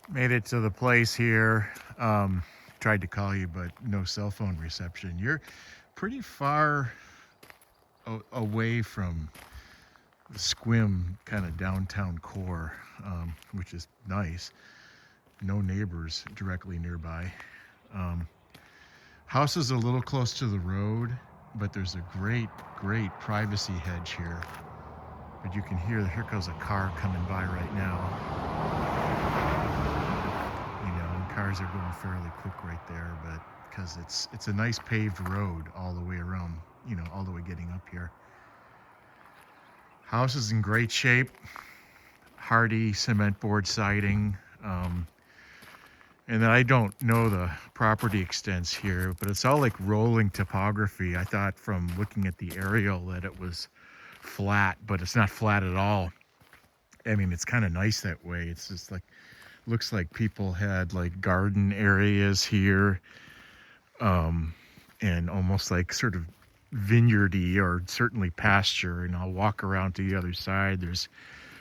Made it to the place here. Tried to call you, but no cell phone reception. You're pretty far away from the Sequim kind of downtown core, which is nice. No neighbors directly nearby. Um, House is a little close to the road, but there's a great privacy hedge here. But you can hear, here goes a car coming by right now. And cars are going fairly quick right there, but because it's a nice paved road all the way around, all the way getting up here. House is in great shape, hardy cement board siding. And then I don't know the property extents here, but it's all like rolling topography. I thought from looking at the aerial that it was flat, but it's not flat at all. I mean, it's kind of nice that way. It's just like, looks like people had like garden areas here, and almost like sort of vineyardy or certainly pasture. And I'll walk around to the other side. There's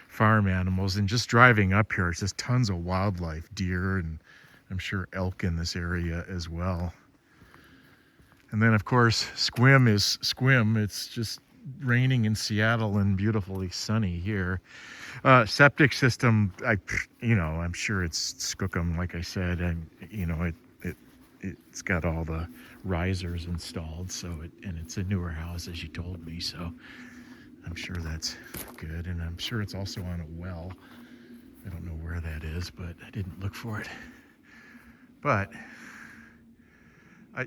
farm animals, and just driving up here, it's just tons of wildlife, deer, and I'm sure elk in this area as well. And then, of course, Sequim is Sequim. It's just raining in Seattle and beautifully sunny here. Septic system, I'm sure it's Skookum, like I said, and it's got all the risers installed. And it's a newer house, as you told me. So I'm sure that's good, and I'm sure it's also on a well. I don't know where that is, but I didn't look for it. But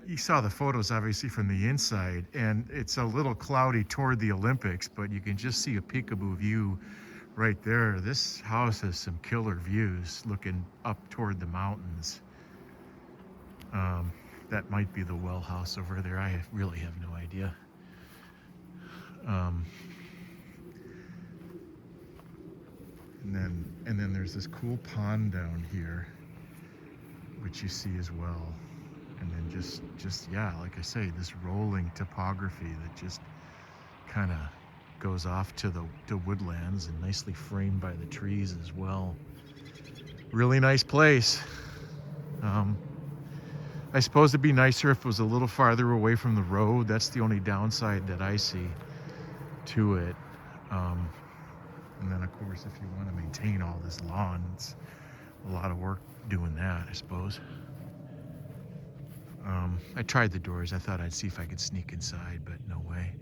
you saw the photos, obviously, from the inside, and it's a little cloudy toward the Olympics, but you can just see a peekaboo view right there. This house has some killer views looking up toward the mountains. That might be the well house over there. I really have no idea. And then there's this cool pond down here, which you see as well. And then just yeah, like I say, this rolling topography that just kind of goes off to the woodlands and nicely framed by the trees as well. Really nice place. I suppose it'd be nicer if it was a little farther away from the road. That's the only downside that I see to it. And then, of course, if you want to maintain all this lawn, it's a lot of work doing that, I suppose. I tried the doors. I thought I'd see if I could sneak inside, but no way.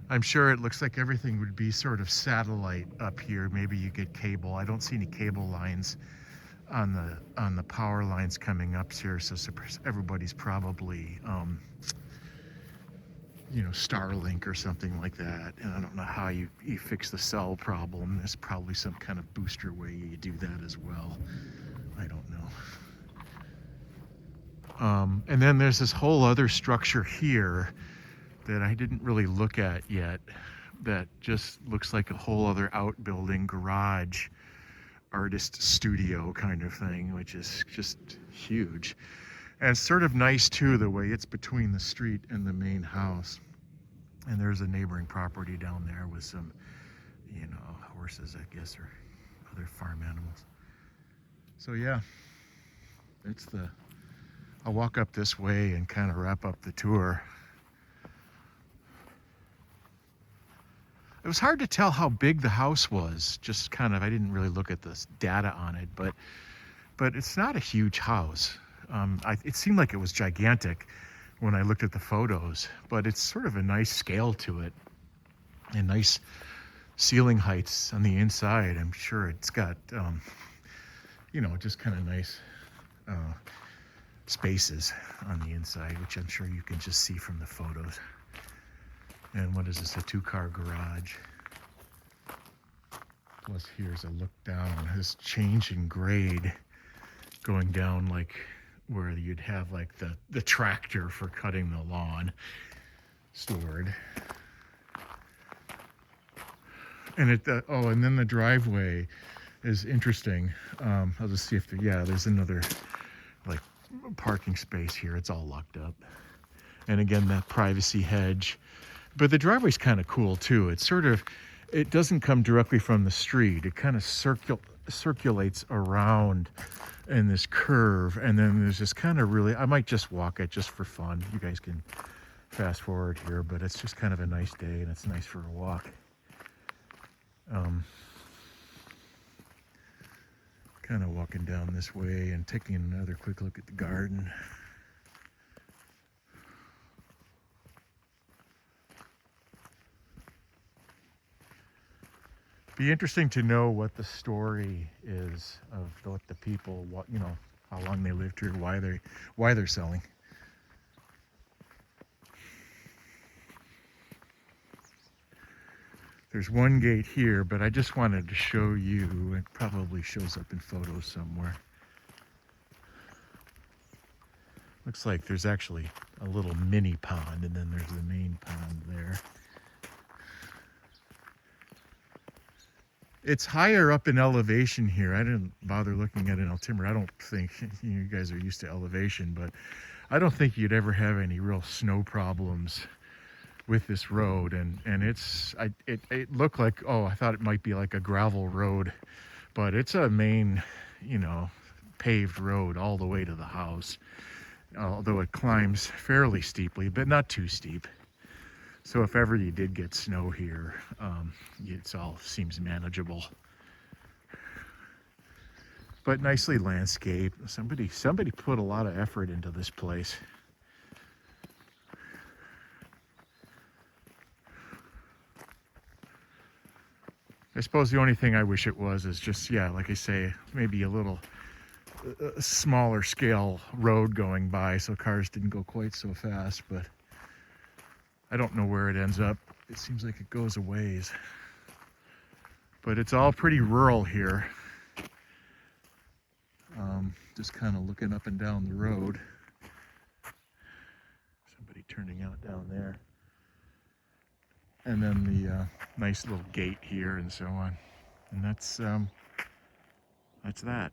I'm sure it looks like everything would be sort of satellite up here. Maybe you get cable. I don't see any cable lines on the power lines coming up here, so everybody's probably Starlink or something like that. And I don't know how you fix the cell problem. There's probably some kind of booster way you do that as well. I don't know. And then there's this whole other structure here that I didn't really look at yet, that just looks like a whole other outbuilding, garage, artist studio kind of thing, which is just huge. And it's sort of nice too, the way it's between the street and the main house. And there's a neighboring property down there with some, horses, I guess, or other farm animals. So yeah, I'll walk up this way and kind of wrap up the tour. It was hard to tell how big the house was. Just kind of, I didn't really look at the data on it, but it's not a huge house. It seemed like it was gigantic when I looked at the photos, but it's sort of a nice scale to it, and nice ceiling heights on the inside. I'm sure it's got, just kind of nice spaces on the inside, which I'm sure you can just see from the photos. And what is this, a 2-car garage? Plus here's a look down, this change in grade going down like where you'd have like the tractor for cutting the lawn stored. And and then the driveway is interesting. I'll just see if there's another like parking space here. It's all locked up. And again, that privacy hedge. But the driveway's kind of cool too. It's sort of, it doesn't come directly from the street. It kind of circulates around in this curve, and then there's this kind of really, I might just walk it just for fun. You guys can fast forward here, but it's just kind of a nice day, and it's nice for a walk. Kind of walking down this way and taking another quick look at the garden. Be interesting to know what the story is of what the people, what, you know, how long they lived here, why they're selling. There's one gate here, but I just wanted to show you. It probably shows up in photos somewhere. Looks like there's actually a little mini pond, and then there's the main pond there. It's higher up in elevation here. I didn't bother looking at an altimeter. I don't think, you guys are used to elevation, but I don't think you'd ever have any real snow problems with this road. And it looked like, oh, I thought it might be like a gravel road, but it's a main, you know, paved road all the way to the house, although it climbs fairly steeply, but not too steep. So if ever you did get snow here, it all seems manageable. But nicely landscaped. Somebody put a lot of effort into this place. I suppose the only thing I wish it was is just, yeah, like I say, maybe a little smaller scale road going by so cars didn't go quite so fast, but I don't know where it ends up. It seems like it goes a ways. But it's all pretty rural here. Just kind of looking up and down the road. Somebody turning out down there. And then the nice little gate here and so on. And that's that.